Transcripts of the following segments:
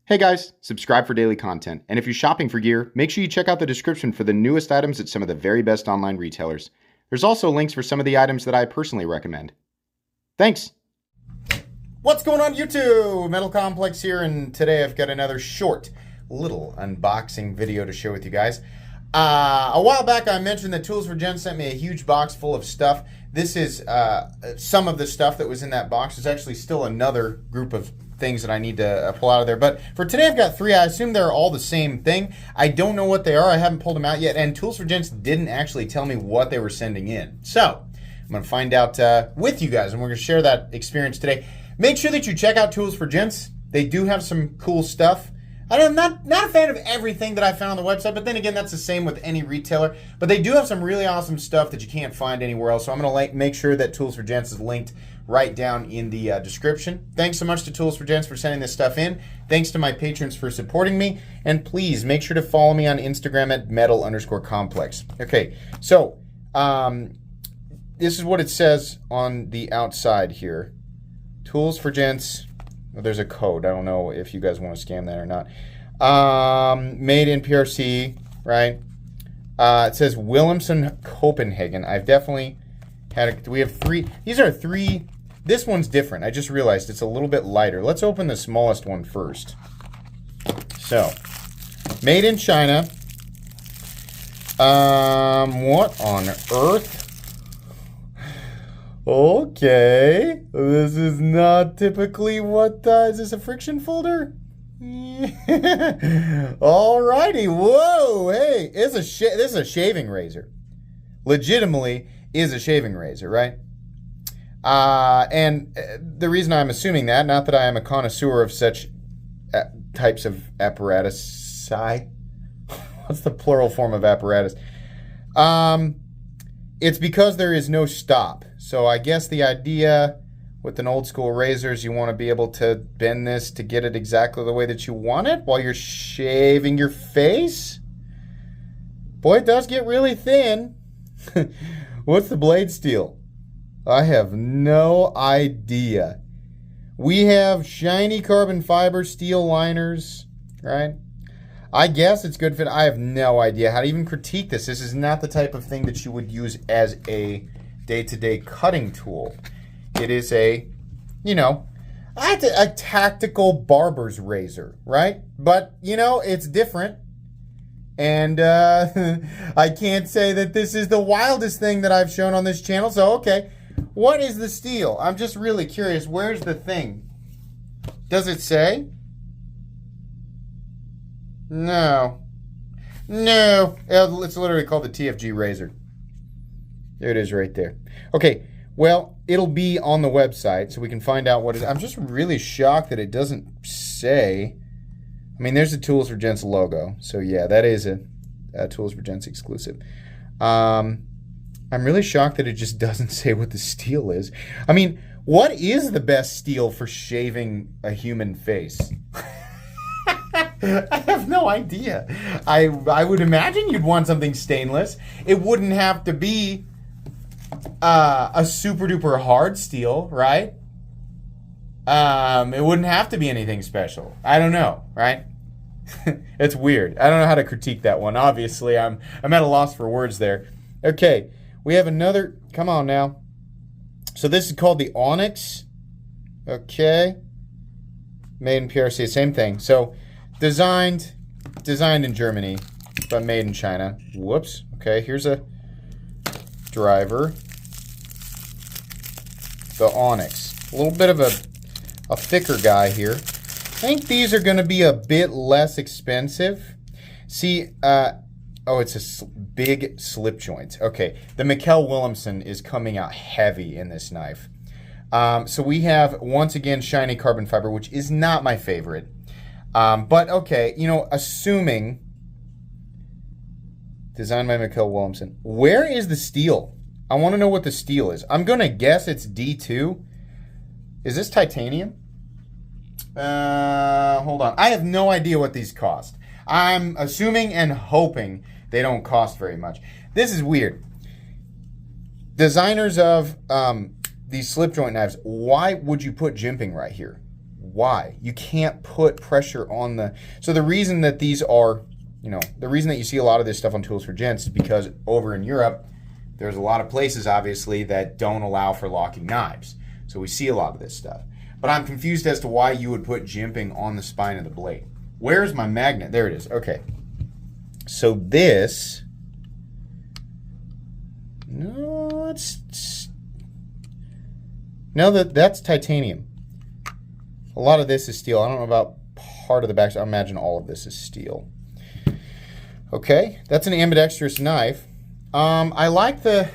Hey guys, subscribe for daily content. And if you're shopping for gear, make sure you check out the description for the newest items at some of the very best online retailers. There's also links for some of the items that I personally recommend. Thanks! What's going on YouTube? Metal Complex here, and today I've got another short little unboxing video to share with you guys. A while back I mentioned that Tools for Gents sent me a huge box full of stuff. This is some of the stuff that was in that box. There's actually still another group of things that I need to pull out of there. But for today I've got three. I assume they're all the same thing. I don't know what they are. I haven't pulled them out yet. And Tools for Gents didn't actually tell me what they were sending in. So I'm going to find out with you guys, and we're going to share that experience today. Make sure that you check out Tools for Gents. They do have some cool stuff. I'm not a fan of everything that I found on the website, but then again, that's the same with any retailer. But they do have some really awesome stuff that you can't find anywhere else. So I'm going to make sure that Tools for Gents is linked right down in the description. Thanks so much to Tools for Gents for sending this stuff in. Thanks to my patrons for supporting me. And please make sure to follow me on Instagram at metal_complex. Okay, so this is what it says on the outside here. Tools for Gents. Well, there's a code. I don't know if you guys want to scam that or not. Made in PRC, right? It says Wilhelmsen, Copenhagen. I've definitely had we have three. These are three. This one's different. I just realized it's a little bit lighter. Let's open the smallest one first. So, made in China. What on earth? Okay, this is not typically what, is this a friction folder? Alrighty, whoa, hey, this is a shaving razor. Legitimately is a shaving razor, right? And the reason I'm assuming that, not that I am a connoisseur of such types of apparatus, what's the plural form of apparatus? It's because there is no stop. So I guess the idea with an old school razor is you want to be able to bend this to get it exactly the way that you want it while you're shaving your face. Boy, it does get really thin. What's the blade steel? I have no idea. We have shiny carbon fiber steel liners, right? I guess it's good fit. I have no idea how to even critique this. This is not the type of thing that you would use as a day-to-day cutting tool. It is a, a tactical barber's razor, right? But, it's different. And I can't say that this is the wildest thing that I've shown on this channel. So, okay, what is the steel? I'm just really curious. Where's the thing? Does it say? No. It's literally called the TFG razor. There it is right there. Okay, well, it'll be on the website, so we can find out what it is. I'm just really shocked that it doesn't say. I mean, there's the Tools for Gents logo. So, yeah, that is a Tools for Gents exclusive. I'm really shocked that it just doesn't say what the steel is. I mean, what is the best steel for shaving a human face? I have no idea. I would imagine you'd want something stainless. It wouldn't have to be a super duper hard steel, right? It wouldn't have to be anything special. I don't know, right? It's weird. I don't know how to critique that one. Obviously, I'm at a loss for words there. Okay, we have another. Come on now. So this is called the Onyx. Okay, made in PRC. Same thing. So designed in Germany, but made in China. Whoops. Okay, here's a driver. The Onyx. A little bit of a thicker guy here. I think these are going to be a bit less expensive. See, it's a big slip joint. Okay, the Mikkel Wilhelmsen is coming out heavy in this knife. So we have, once again, shiny carbon fiber, which is not my favorite. But okay, assuming designed by Mikkel Wilhelmsen. Where is the steel? I want to know what the steel is. I'm going to guess it's D2. Is this titanium? Hold on. I have no idea what these cost. I'm assuming and hoping they don't cost very much. This is weird. Designers of these slip joint knives, why would you put jimping right here? why. You can't put pressure on the... So the reason that these are, the reason that you see a lot of this stuff on Tools for Gents is because over in Europe, there's a lot of places, obviously, that don't allow for locking knives. So we see a lot of this stuff. But I'm confused as to why you would put jimping on the spine of the blade. Where's my magnet? There it is. Okay. So this... No, that's titanium. A lot of this is steel. I don't know about part of the back. I imagine all of this is steel. Okay, that's an ambidextrous knife. I like the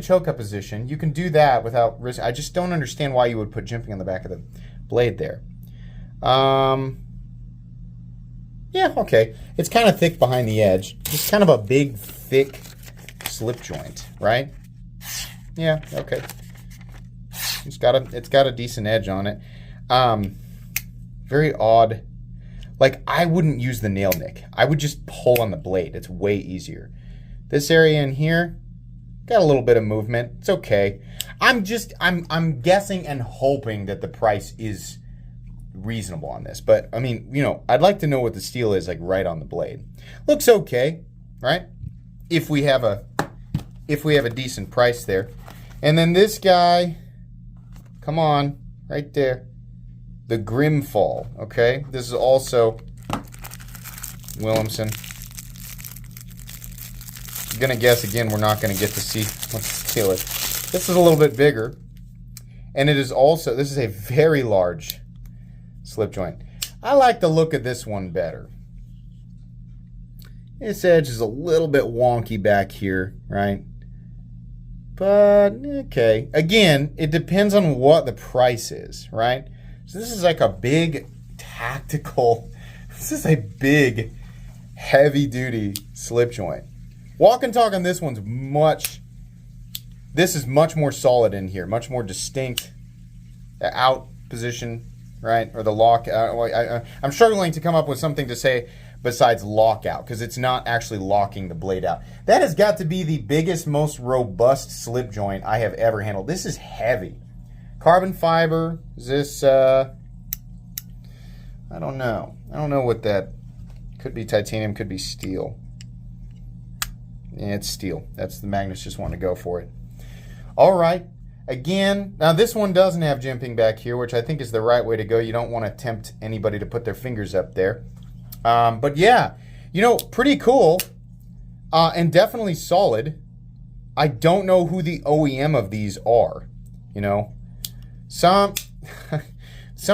choke up position. You can do that without risk. I just don't understand why you would put jimping on the back of the blade there. Yeah, okay. It's kind of thick behind the edge. It's kind of a big, thick slip joint, right? Yeah, okay. It's got a decent edge on it. Very odd. Like, I wouldn't use the nail nick. I would just pull on the blade. It's way easier. This area in here, got a little bit of movement. It's okay. I'm guessing and hoping that the price is reasonable on this. But, I mean, I'd like to know what the steel is, like, right on the blade. Looks okay, right? If we have a decent price there. And then this guy, come on, right there. The Grimfall, okay? This is also Williamson. I'm gonna guess again, we're not gonna get to see what the steel is. This is a little bit bigger. And it is also, this is a very large slip joint. I like the look of this one better. This edge is a little bit wonky back here, right? But, okay. Again, it depends on what the price is, right? So this is like a big tactical, this is a big heavy-duty slip joint. Walk and talk on this one's this is much more solid in here, much more distinct. The out position, right? Or the lock. I'm struggling to come up with something to say besides lockout, because it's not actually locking the blade out. That has got to be the biggest, most robust slip joint I have ever handled. This is heavy. Carbon fiber. Is this, I don't know. I don't know what that, could be titanium, could be steel. Yeah, it's steel. That's the magnets just want to go for it. All right. Again, now this one doesn't have jimping back here, which I think is the right way to go. You don't want to tempt anybody to put their fingers up there. But yeah, pretty cool and definitely solid. I don't know who the OEM of these are. Some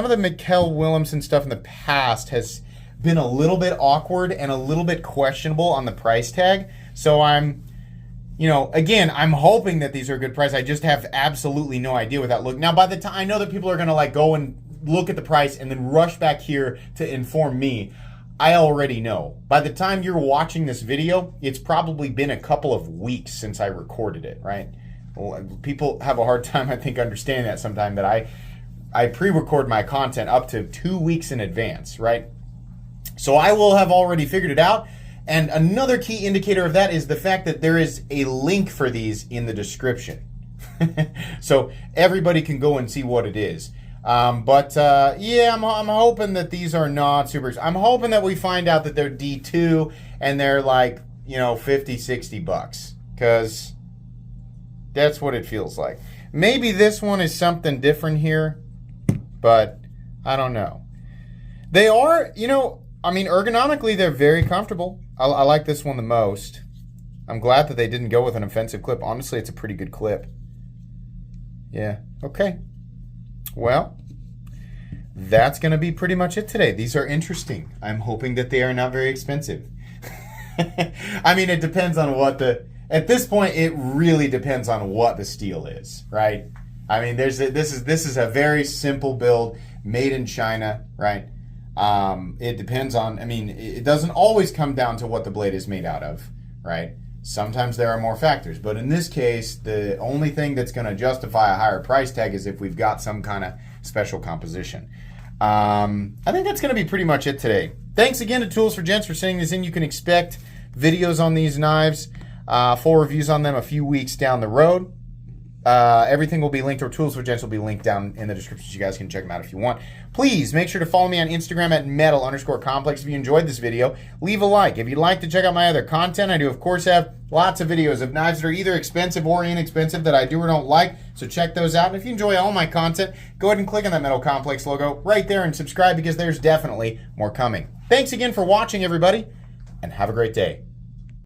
of the Mikkel Williamson stuff in the past has been a little bit awkward and a little bit questionable on the price tag. So I'm hoping that these are a good price. I just have absolutely no idea without looking. Now, by the time, I know that people are going to go and look at the price and then rush back here to inform me. I already know. By the time you're watching this video, it's probably been a couple of weeks since I recorded it, right? Well, people have a hard time, I think, understanding that sometimes, that I pre-record my content up to 2 weeks in advance, right? So I will have already figured it out. And another key indicator of that is the fact that there is a link for these in the description. So everybody can go and see what it is. Yeah, I'm hoping that these are not super. I'm hoping that we find out that they're D2 and they're like, $50-$60, because that's what it feels like. Maybe this one is something different here, but I don't know. They are, ergonomically, they're very comfortable. I like this one the most. I'm glad that they didn't go with an offensive clip. Honestly, it's a pretty good clip. Yeah, okay. Well, that's going to be pretty much it today. These are interesting. I'm hoping that they are not very expensive. It depends on at this point, it really depends on what the steel is, right? This is a very simple build, made in China, right? It depends on, it doesn't always come down to what the blade is made out of, right? Sometimes there are more factors, but in this case, the only thing that's going to justify a higher price tag is if we've got some kind of special composition. I think that's going to be pretty much it today. Thanks again to Tools for Gents for sending this in. You can expect videos on these knives, full reviews on them a few weeks down the road. Everything will be linked, or tools for Gents will be linked down in the description. You guys can check them out if you want. Please make sure to follow me on Instagram at metal_complex. If you enjoyed this video, leave a like. If you'd like to check out my other content, I do, of course, have lots of videos of knives that are either expensive or inexpensive that I do or don't like. So check those out. And if you enjoy all my content, go ahead and click on that Metal Complex logo right there and subscribe, because there's definitely more coming. Thanks again for watching, everybody, and have a great day.